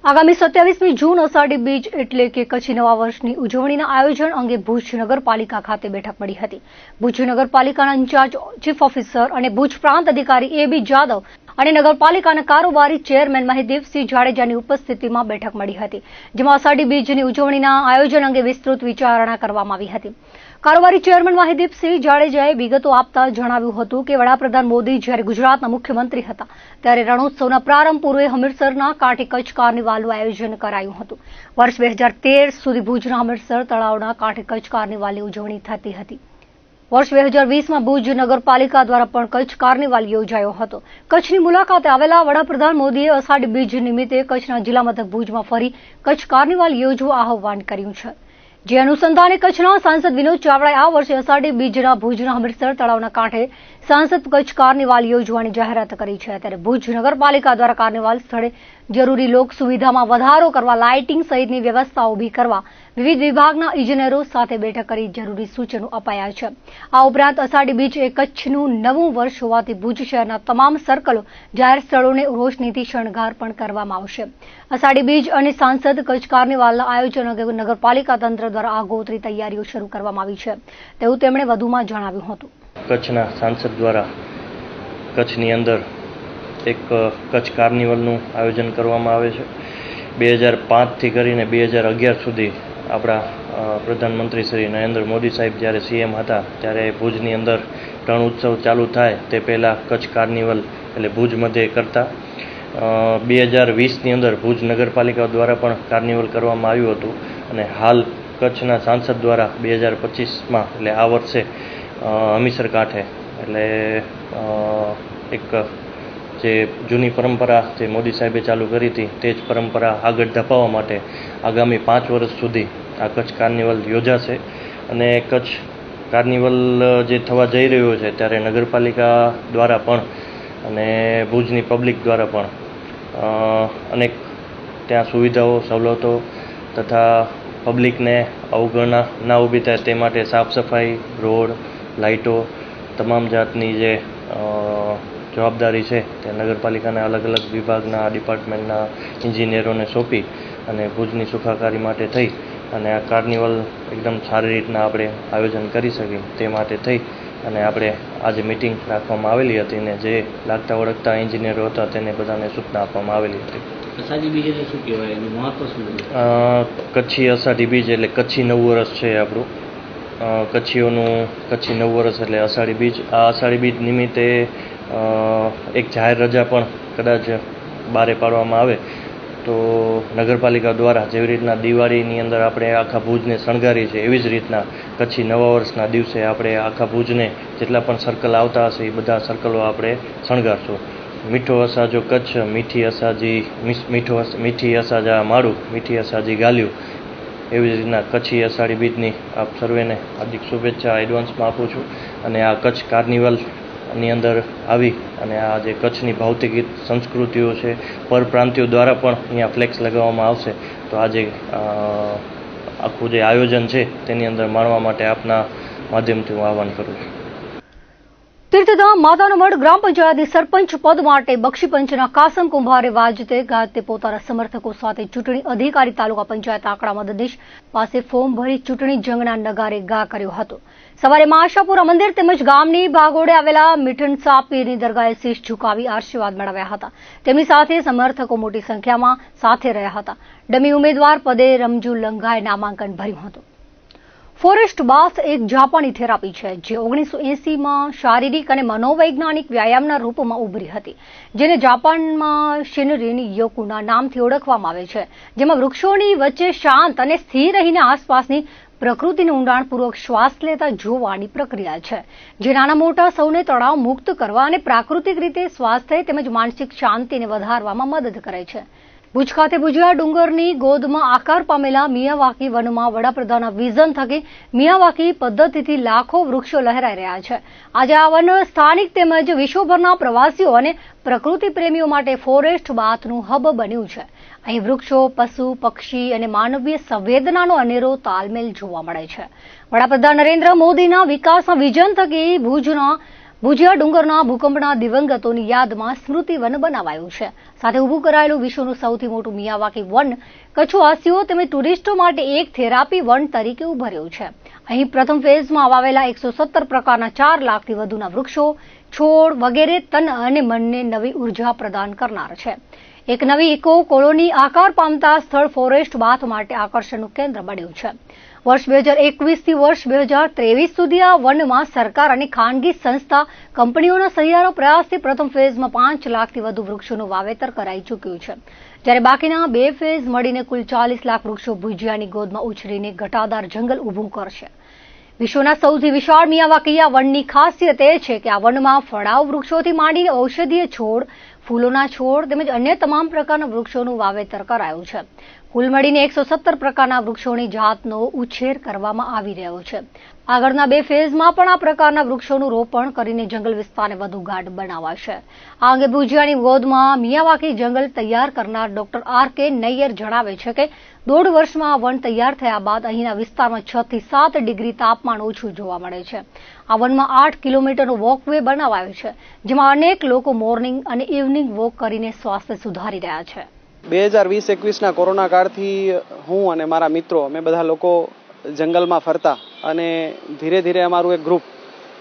આગામી 27મી જૂન અષાઢી બીજ એટલે કે કચ્છી નવા વર્ષની ઉજવણીના આયોજન અંગે ભુજ નગરપાલિકા ખાતે બેઠક મળી હતી. ભુજ નગરપાલિકાના ઇન્ચાર્જ ચીફ ઓફિસર અને ભુજ પ્રાંત અધિકારી AB જાદવ અને નગરપાલિકાના કારોબારી ચેરમેન મહિદેવસિંહ જાડેજાની ઉપસ્થિતિમાં બેઠક મળી હતી, જેમાં અષાઢી બીજની ઉજવણીના આયોજન અંગે વિસ્તૃત વિચારણા કરવામાં આવી હતી. કારોબારી ચેરમેન મહિદેવસિંહ જાડેજાએ વિગતો આપતા જણાવ્યું હતું કે વડાપ્રધાન મોદી જ્યારે ગુજરાતના મુખ્યમંત્રી હતા ત્યારે રણોત્સવના પ્રારંભ પૂર્વે હમીરસરના કાંઠે કચ્છ કાર્નિવાલનું આયોજન કરાયું હતું. વર્ષ 2013 સુધી ભુજના હમીરસર તળાવના કાંઠે કચ્છ કાર્નિવાલની ઉજવણી થતી હતી. વર્ષ 2020માં ભુજ નગરપાલિકા દ્વારા પણ કચ્છ કાર્નિવાલ યોજાયો હતો. કચ્છની મુલાકાતે આવેલા વડાપ્રધાન મોદીએ અષાઢી બીજ નિમિત્તે કચ્છના જિલ્લા મથક ભુજમાં ફરી કચ્છ કાર્નિવાલ યોજવા આહવાન કર્યું છે. જે અનુસંધાને કચ્છના સાંસદ વિનોદ ચાવડાએ આ વર્ષે અષાઢી બીજના ભુજના હમીરસર તળાવના કાંઠે સાંસદ કચ્છ કાર્નિવાલ યોજવાની જાહેરાત કરી છે. ત્યારે ભુજ નગરપાલિકા દ્વારા કાર્નિવાલ સ્થળે જરૂરી લોક સુવિધામાં વધારો કરવા, લાઇટિંગ સહિતની વ્યવસ્થા ઊભી કરવા વિવિધ વિભાગના ઇજનેરો સાથે બેઠક કરી જરૂરી સૂચનો અપાયા છે. આ ઉપરાંત અષાઢી બીજ એ કચ્છનું નવું વર્ષ હોવાથી ભુજ શહેરના તમામ સર્કલો, જાહેર સ્થળોને રોશનીથી શણગાર પણ કરવામાં આવશે. અષાઢી બીજ અને સાંસદ કચ્છ કાર્નિવાલના આયોજન અંગે નગરપાલિકા તંત્ર દ્વારા આગોતરી તૈયારીઓ શરૂ કરવામાં આવી છે તેવું તેમણે વધુમાં જણાવ્યું હતું. કચ્છના સાંસદ દ્વારા કચ્છની અંદર એક કચ્છ કાર્નિવલનું આયોજન કરવામાં આવે છે. 2005થી કરીને 2011 સુધી આપણા પ્રધાનમંત્રી શ્રી નરેન્દ્ર મોદી સાહેબ જ્યારે CM હતા ત્યારે ભુજની અંદર રણ ઉત્સવ ચાલુ થાય તે પહેલાં કચ્છ કાર્નિવલ એટલે ભુજ મધ્યે કરતા. 2020ની અંદર ભુજ નગરપાલિકા દ્વારા પણ કાર્નિવલ કરવામાં આવ્યું હતું અને હાલ કચ્છના સાંસદ દ્વારા 2025માં એટલે આ વર્ષે હમીરસર કાંઠે એટલે એક જે જૂની પરંપરા જે મોદી સાહેબે ચાલુ કરી હતી તે જ પરંપરા આગળ ધપાવવા માટે આગામી 5 વર્ષ સુધી આ કચ્છ કાર્નિવલ યોજાશે. અને કચ્છ કાર્નિવલ જે થવા જઈ રહ્યો છે ત્યારે નગરપાલિકા દ્વારા પણ અને ભુજની પબ્લિક દ્વારા પણ અનેક ત્યાં સુવિધાઓ, સવલતો તથા પબ્લિકને અવગણના ના ઊભી થાય તે માટે સાફ સફાઈ, રોડ, લાઇટો, તમામ જાતની જે જવાબદારી છે તે નગરપાલિકાના અલગ અલગ વિભાગના ડિપાર્ટમેન્ટના એન્જિનિયરોને સોંપી અને ભુજની સુખાકારી માટે થઈ અને આ કાર્નિવલ એકદમ સારી રીતના આપણે આયોજન કરી શકીએ તે માટે થઈ અને આપણે આજે મિટિંગ રાખવામાં આવેલી હતી અને જે લાગતા વળગતા એન્જિનિયરો હતા તેને બધાને સૂચના આપવામાં આવેલી હતી. અષાઢી બીજ એટલે શું કહેવાય, એનું મહત્વ શું? કચ્છી અષાઢી બીજ એટલે કચ્છી નવું વર્ષ છે આપણું. કચ્છીઓનું કચ્છી નવું વર્ષ એટલે અષાઢી બીજ. આ અષાઢી બીજ નિમિત્તે એક જાહેર રજા પણ કદાચ બહાર પાડવામાં આવે તો નગરપાલિકા દ્વારા જેવી રીતના દિવાળીની અંદર આપણે આખા ભુજને શણગારી છે એવી જ રીતના કચ્છી નવા વર્ષના દિવસે આપણે આખા ભુજને જેટલા પણ સર્કલ આવતા હશે એ બધા સર્કલો આપણે શણગારશું. મીઠો અસાજો કચ્છ, મીઠી અસાજી મીઠી અસાજા માળું, મીઠી અસાજી ગાલ્યું, એવી જ રીતના કચ્છી અષાઢી બીજની આપ સર્વેને હાર્દિક શુભેચ્છા એડવાન્સમાં આપું છું. અને આ કચ્છ કાર્નિવલની અંદર આવી અને આ જે કચ્છની ભૌતિક સંસ્કૃતિઓ છે પરપ્રાંતિયો દ્વારા પણ અહીંયા ફ્લેક્સ લગાવવામાં આવશે. તો આ જે આખું જે આયોજન છે તેની અંદર માણવા માટે આપના માધ્યમથી હું આહવાન કરું છું. તીર્થધામ માતાનો મઢ ગ્રામ પંચાયતની સરપંચ પદ માટે બક્ષીપંચના કાસમ કુંભારે વાજતે ગાજતે પોતાના સમર્થકો સાથે ચૂંટણી અધિકારી તાલુકા પંચાયત આંકડા મદદનીશ પાસે ફોર્મ ભરી ચૂંટણી જંગના નગારે ગા કર્યો હતો. સવારે આશાપુરા મંદિર તેમજ ગામની ભાગોળે આવેલા મીઠનસા પીરની દરગાહે શીશ ઝુકાવી આશીર્વાદ મેળવ્યા હતા. તેમની સાથે સમર્થકો મોટી સંખ્યામાં સાથે રહ્યા હતા. ડમી ઉમેદવાર પદે રમજુ લંઘાએ નામાંકન ભર્યું હતું. ફોરેસ્ટ બાથ એક જાપાની થેરાપી છે જે 1980માં શારીરિક અને મનોવૈજ્ઞાનિક વ્યાયામના રૂપમાં ઉભરી હતી, જેને જાપાનમાં શિનરીન યોકુના નામથી ઓળખવામાં આવે છે, જેમાં વૃક્ષોની વચ્ચે શાંત અને સ્થિર રહીને આસપાસની પ્રકૃતિને ઊંડાણપૂર્વક શ્વાસ લેતા જોવાની પ્રક્રિયા છે, જે નાના મોટા સૌને તણાવ મુક્ત કરવા અને પ્રાકૃતિક રીતે સ્વાસ્થ્ય તેમજ માનસિક શાંતિને વધારવામાં મદદ કરે છે. ભુજ ખાતે ભુજિયા ડુંગરની ગોદમાં આકાર પામેલા મિયાવાકી વનમાં વડાપ્રધાનના વિઝન થકી મિયાવાકી પદ્ધતિથી લાખો વૃક્ષો લહેરાઈ રહ્યા છે. આજે આ વન સ્થાનિક તેમજ વિશ્વભરના પ્રવાસીઓ અને પ્રકૃતિ પ્રેમીઓ માટે ફોરેસ્ટ બાથનું હબ બન્યું છે. અહીં વૃક્ષો, પશુ, પક્ષી અને માનવીય સંવેદનાનો અનેરો તાલમેલ જોવા મળે છે. વડાપ્રધાન નરેન્દ્ર મોદીના વિકાસના વિઝન થકી ભુજના ભુજિયા ડુંગરના ભૂકંપના દિવંગતોની યાદમાં સ્મૃતિ વન બનાવાયું છે. સાથે ઊભું કરાયેલું વિશ્વનું સૌથી મોટું મિયાવાકી વન કચ્છવાસીઓ તેમજ ટુરિસ્ટો માટે એક થેરાપી વન તરીકે ઉભર્યું છે. અહીં પ્રથમ ફેઝમાં વાવેલા 117 પ્રકારના 4 લાખથી વધુના વૃક્ષો, છોડ વગેરે તન અને મનને નવી ઉર્જા પ્રદાન કરનાર છે. એક નવી ઇકો કોલોની આકાર પામતા સ્થળ ફોરેસ્ટ બાથ માટે આકર્ષણનું કેન્દ્ર બન્યું છે. વર્ષ 2021 થી વર્ષ 2023 સુધી આ વનમાં સરકાર અને ખાનગી સંસ્થા કંપનીઓના સહિયારો પ્રયાસથી પ્રથમ ફેઝમાં 5 લાખથી વધુ વૃક્ષોનું વાવેતર કરાઈ ચૂક્યું છે, જ્યારે બાકીના 2 ફેઝ મળીને કુલ 40 લાખ વૃક્ષો ભુજિયાની ગોદમાં ઉછરીને ઘટાદાર જંગલ ઊભું કરશે. વિશ્વના સૌથી વિશાળ મિયાવાકી આ વનની ખાસિયત એ છે કે આ વનમાં ફળાઉ વૃક્ષોથી માંડીને ઔષધીય છોડ, ફૂલોના છોડ તેમજ અન્ય તમામ પ્રકારના વૃક્ષોનું વાવેતર કરાયું છે. કુલ મળીને 117 પ્રકારના વૃક્ષોની જાતનો ઉછેર કરવામાં આવી રહ્યો છે. આગળના 2 ફેઝમાં પણ આ પ્રકારના વૃક્ષોનું રોપણ કરીને જંગલ વિસ્તારને વધુ ગાઢ બનાવાશે. આ અંગે ભુજિયાની ગોદમાં મિયાવાકી જંગલ તૈયાર કરનાર ડોક્ટર R.K. નૈયર જણાવે છે કે 1.5 વર્ષમાં આ વન તૈયાર થયા બાદ અહીંના વિસ્તારમાં 6 થી 7 ડિગ્રી તાપમાન ઓછું જોવા મળે છે. આ વનમાં 8 કિલોમીટરનો વોકવે બનાવાયો છે, જેમાં અનેક લોકો મોર્નિંગ અને ઇવનિંગ વોક કરીને સ્વાસ્થ્ય સુધારી રહ્યા છે. 2020-21ના કોરોના કાળથી હું અને મારા મિત્રો અમે બધા લોકો જંગલમાં ફરતા અને ધીરે ધીરે અમારું એક ગ્રુપ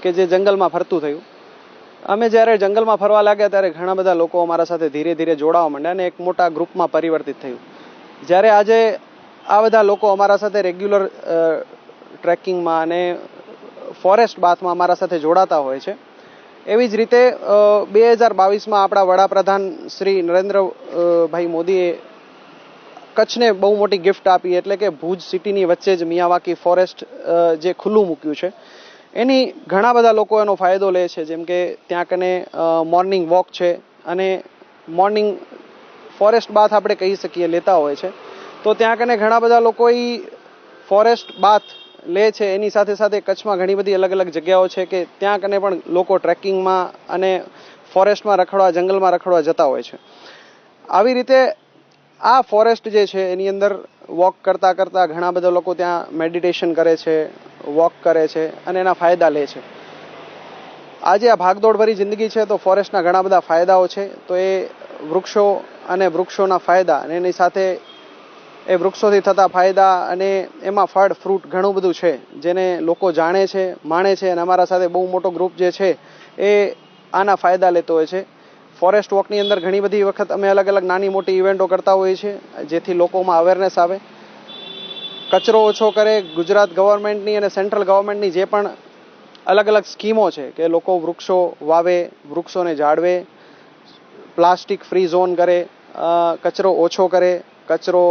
કે જે જંગલમાં ફરતું થયું. અમે જ્યારે જંગલમાં ફરવા લાગ્યા ત્યારે ઘણા બધા લોકો અમારા સાથે ધીરે ધીરે જોડાવા માંડ્યા અને એક મોટા ગ્રુપમાં પરિવર્તિત થયું. જ્યારે આજે આ બધા લોકો અમારા સાથે રેગ્યુલર ટ્રેકિંગમાં અને ફોરેસ્ટ બાથમાં અમારા સાથે જોડાતા હોય છે. એવી જ રીતે 2022માં આપણા વડાપ્રધાન શ્રી નરેન્દ્રભાઈ મોદીએ કચ્છને બહુ મોટી ગિફ્ટ આપી, એટલે કે ભુજ સિટીની વચ્ચે જ મિયાવાકી ફોરેસ્ટ જે ખુલ્લું મૂક્યું છે એની ઘણા બધા લોકો એનો ફાયદો લે છે. જેમ કે ત્યાં કને મોર્નિંગ વોક છે અને મોર્નિંગ ફોરેસ્ટ બાથ આપણે કહી શકીએ લેતા હોય છે. તો ત્યાં કને ઘણા બધા લોકો એ ફોરેસ્ટ બાથ લે છે. એની સાથે સાથે કચ્છમાં ઘણી બધી અલગ અલગ જગ્યાઓ છે કે ત્યાં કને પણ લોકો ટ્રેકિંગમાં અને ફોરેસ્ટમાં રખડવા, જંગલમાં રખડવા જતા હોય છે. આવી રીતે આ ફોરેસ્ટ જે છે એની અંદર વોક કરતા કરતા ઘણા બધા લોકો ત્યાં મેડિટેશન કરે છે, વોક કરે છે અને એના ફાયદા લે છે. આજે આ ભાગદોડભરી જિંદગી છે તો ફોરેસ્ટના ઘણા બધા ફાયદાઓ છે. તો એ વૃક્ષો અને વૃક્ષોના ફાયદા અને એની સાથે એ વૃક્ષોથી થતા ફાયદા અને એમાં ફળ ફ્રૂટ ઘણું બધું છે જેને લોકો જાણે છે, માણે છે. અને અમારા સાથે બહુ મોટો ગ્રુપ જે છે એ આના ફાયદા લેતો હોય છે. ફોરેસ્ટ વોકની અંદર ઘણી બધી વખત અમે અલગ અલગ નાની મોટી ઇવેન્ટો કરતા હોઈએ છીએ જેથી લોકોમાં અવેરનેસ આવે, કચરો ઓછો કરે. ગુજરાત ગવર્મેન્ટની અને સેન્ટ્રલ ગવર્મેન્ટની જે પણ અલગ અલગ સ્કીમો છે કે લોકો વૃક્ષો વાવે, વૃક્ષોને જાળવે, પ્લાસ્ટિક ફ્રી ઝોન કરે, કચરો ઓછો કરે, કચરો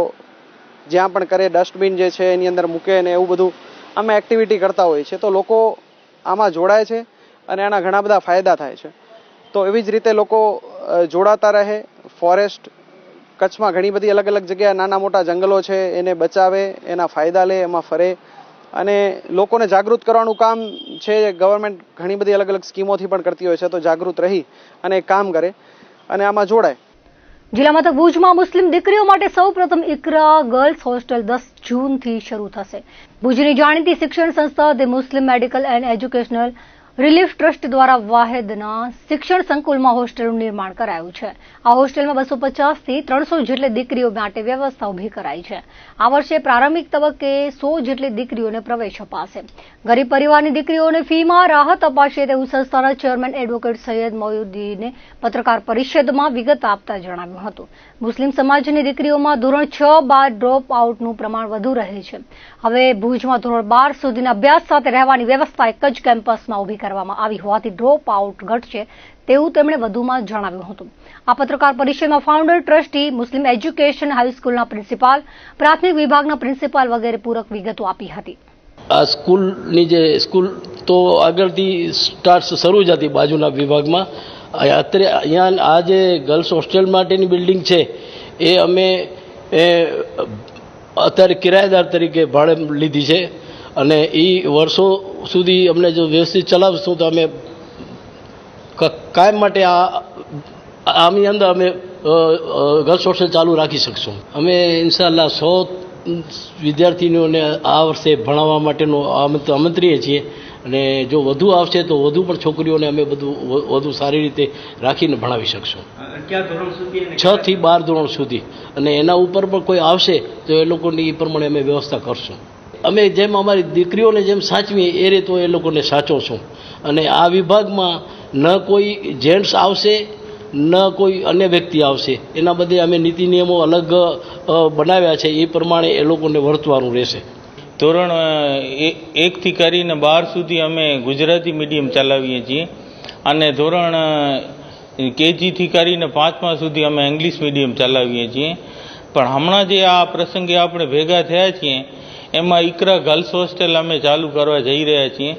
જ્યાં પણ કરે ડસ્ટબિન જે છે એની અંદર મૂકે ને એવું બધું અમે એક્ટિવિટી કરતા હોઈએ છીએ. તો લોકો આમાં જોડાય છે અને આના ઘણા બધા ફાયદા થાય છે. તો એવી જ રીતે લોકો જોડાતા રહે. ફોરેસ્ટ કચ્છમાં ઘણી બધી અલગ અલગ જગ્યાએ નાના મોટા જંગલો છે એને બચાવે, એના ફાયદા લે, એમાં ફરે અને લોકોને જાગૃત કરવાનું કામ છે. ગવર્મેન્ટ ઘણી બધી અલગ અલગ સ્કીમોથી પણ કરતી હોય છે. તો જાગૃત રહી અને કામ કરે અને આમાં જોડાય. જિલ્લા મથક ભુજમાં મુસ્લિમ દીકરીઓ માટે સૌપ્રથમ ઇકરા ગર્લ્સ હોસ્ટેલ 10 જૂનથી શરૂ થશે. ભુજની જાણીતી શિક્ષણ સંસ્થા the Muslim medical and educational relief trust દ્વારા વાહેદના શિક્ષણ સંકુલમાં હોસ્ટેલનું નિર્માણ કરાયું છે. આ હોસ્ટેલમાં 250 થી 300 જેટલી દીકરીઓ માટે વ્યવસ્થા ઊભી કરાઈ છે. આ વર્ષે પ્રારંભિક તબક્કે 100 જેટલી દીકરીઓને પ્રવેશ અપાશે. ગરીબ પરિવારની દીકરીઓને ફીમાં રાહત અપાશે તેવું સંસ્થાના ચેરમેન એડવોકેટ સૈયદ મોયુદ્દીને પત્રકાર પરિષદમાં વિગત આપતા જણાવ્યું હતું. મુસ્લિમ સમાજની દીકરીઓમાં ધોરણ 6 બાદ ડ્રોપ આઉટનું પ્રમાણ વધુ રહે છે. હવે ભુજમાં ધોરણ 12 સુધીના અભ્યાસ સાથે રહેવાની વ્યવસ્થા એક જ કેમ્પસમાં ઊભી કરવામાં આવી હોવાથી ડ્રોપ આઉટ ઘટશે તેવું તેમણે વધુમાં જણાવ્યું હતું. આ પત્રકાર પરિષદમાં ફાઉન્ડર ટ્રસ્ટી, મુસ્લિમ એજ્યુકેશન હાઈસ્કૂલના પ્રિન્સિપાલ, પ્રાથમિક વિભાગના પ્રિન્સિપાલ વગેરે પૂરક વિગતો આપી હતી. આ સ્કૂલની જે સ્કૂલ તો આગળથી સ્ટાર્ટ શરૂ જ હતી બાજુના વિભાગમાં. અત્યારે અહીંયા આ જે ગર્લ્સ હોસ્ટેલ માટેની બિલ્ડિંગ છે એ અમે અત્યારે કિરાયેદાર તરીકે ભાડે લીધી છે અને એ વર્ષો સુધી અમને જો વ્યવસ્થિત ચલાવશું તો અમે કાયમ માટે આની અંદર અમે ગર્લ્સ હોસ્ટેલ ચાલુ રાખી શકશું. અમે ઇન્શાઅલ્લાહ 100 વિદ્યાર્થીનીઓને આ વર્ષે ભણાવવા માટેનું આમંત્રીએ છીએ અને જો વધુ આવશે તો વધુ પણ છોકરીઓને અમે વધુ સારી રીતે રાખીને ભણાવી શકશું. ક્યાં ધોરણ સુધી અને 6 થી 12 ધોરણ સુધી, અને એના ઉપર પણ કોઈ આવશે તો એ લોકોની એ પ્રમાણે અમે વ્યવસ્થા કરશું. અમે જેમ અમારી દીકરીઓને જેમ સાચવીએ એ રીતે એ લોકોને સાચવશું. અને આ વિભાગમાં ન કોઈ જેન્ટ્સ આવશે ન કોઈ અન્ય વ્યક્તિ આવશે, એના બદલે અમે નીતિ નિયમો અલગ બનાવ્યા છે, એ પ્રમાણે એ લોકોને વર્તવાનું રહેશે. ધોરણ 1 થી કરીને 12 સુધી અમે ગુજરાતી મીડિયમ ચલાવીએ છીએ, અને ધોરણ KG થી કરીને 5મા સુધી અમે ઇંગ્લિશ મીડિયમ ચલાવીએ છીએ. પણ હમણાં જે આ પ્રસંગે આપણે ભેગા થયા છીએ એમાં ઇકરા ગર્લ્સ હોસ્ટેલ અમે ચાલુ કરવા જઈ રહ્યા છીએ,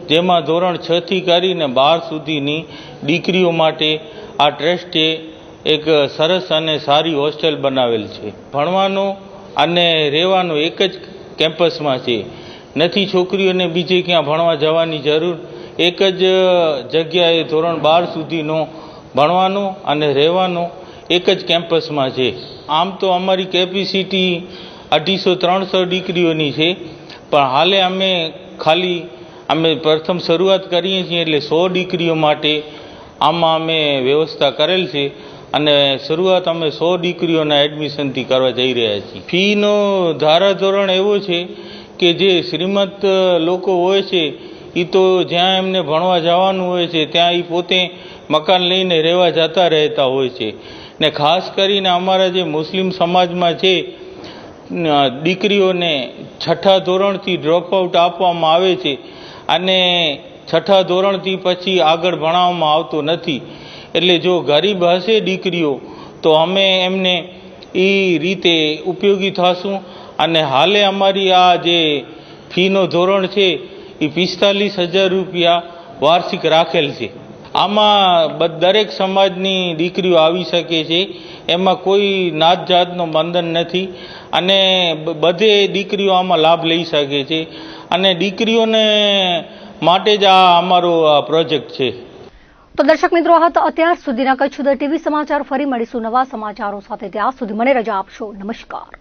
જેમાં ધોરણ 6 થી કરીને 12 સુધીની દીકરીઓ માટે આ ટ્રસ્ટે એક સરસ અને સારી હોસ્ટેલ બનાવેલ છે. ભણવાનું અને રહેવાનું એક જ કેમ્પસમાં છે, નથી છોકરીઓને બીજે ક્યાં ભણવા જવાની જરૂર. એક જ જગ્યાએ ધોરણ 12 સુધીનો ભણવાનું અને રહેવાનું એક જ કેમ્પસમાં છે. આમ તો અમારી કેપેસિટી 250-300 દીકરીઓની છે, પણ હાલે અમે પ્રથમ શરૂઆત કરીએ છીએ એટલે 100 દીકરીઓ માટે આમાં અમે વ્યવસ્થા કરેલ છે, અને શરૂઆત અમે 100 દીકરીઓના એડમિશનથી કરવા જઈ રહ્યા છીએ. ફીનો ધારાધોરણ એવો છે કે જે શ્રીમંત લોકો હોય છે એ તો જ્યાં એમને ભણવા જવાનું હોય છે ત્યાં એ પોતે મકાન લઈને રહેવા જતા રહેતા હોય છે. ને ખાસ કરીને અમારા જે મુસ્લિમ સમાજમાં છે, દીકરીઓને 6ઠા ધોરણથી ડ્રોપઆઉટ આપવામાં આવે છે, અને 6ઠા ધોરણથી પછી આગળ ભણાવવામાં આવતો નથી. એટલે જો ગરીબ હશે દીકરીઓ તો અમે એમને એ રીતે ઉપયોગી થશું. અને હાલે અમારી આ જે ફીનો ધોરણ છે એ 45,000 રૂપિયા વાર્ષિક રાખેલ છે. આમાં દરેક સમાજની દીકરીઓ આવી શકે છે, એમાં કોઈ નાત જાતનો બંધન નથી, અને બધે દીકરીઓ આમાં લાભ લઈ શકે છે, અને દીકરીઓને માટે જ આ અમારો પ્રોજેક્ટ છે. તો દર્શક મિત્રો, આ હતા અત્યાર સુધીના કચ્છ ઉદર ટીવી સમાચાર. ફરી મળીશું નવા સમાચારો સાથે. ત્યાં સુધી મને રજા આપશો. નમસ્કાર.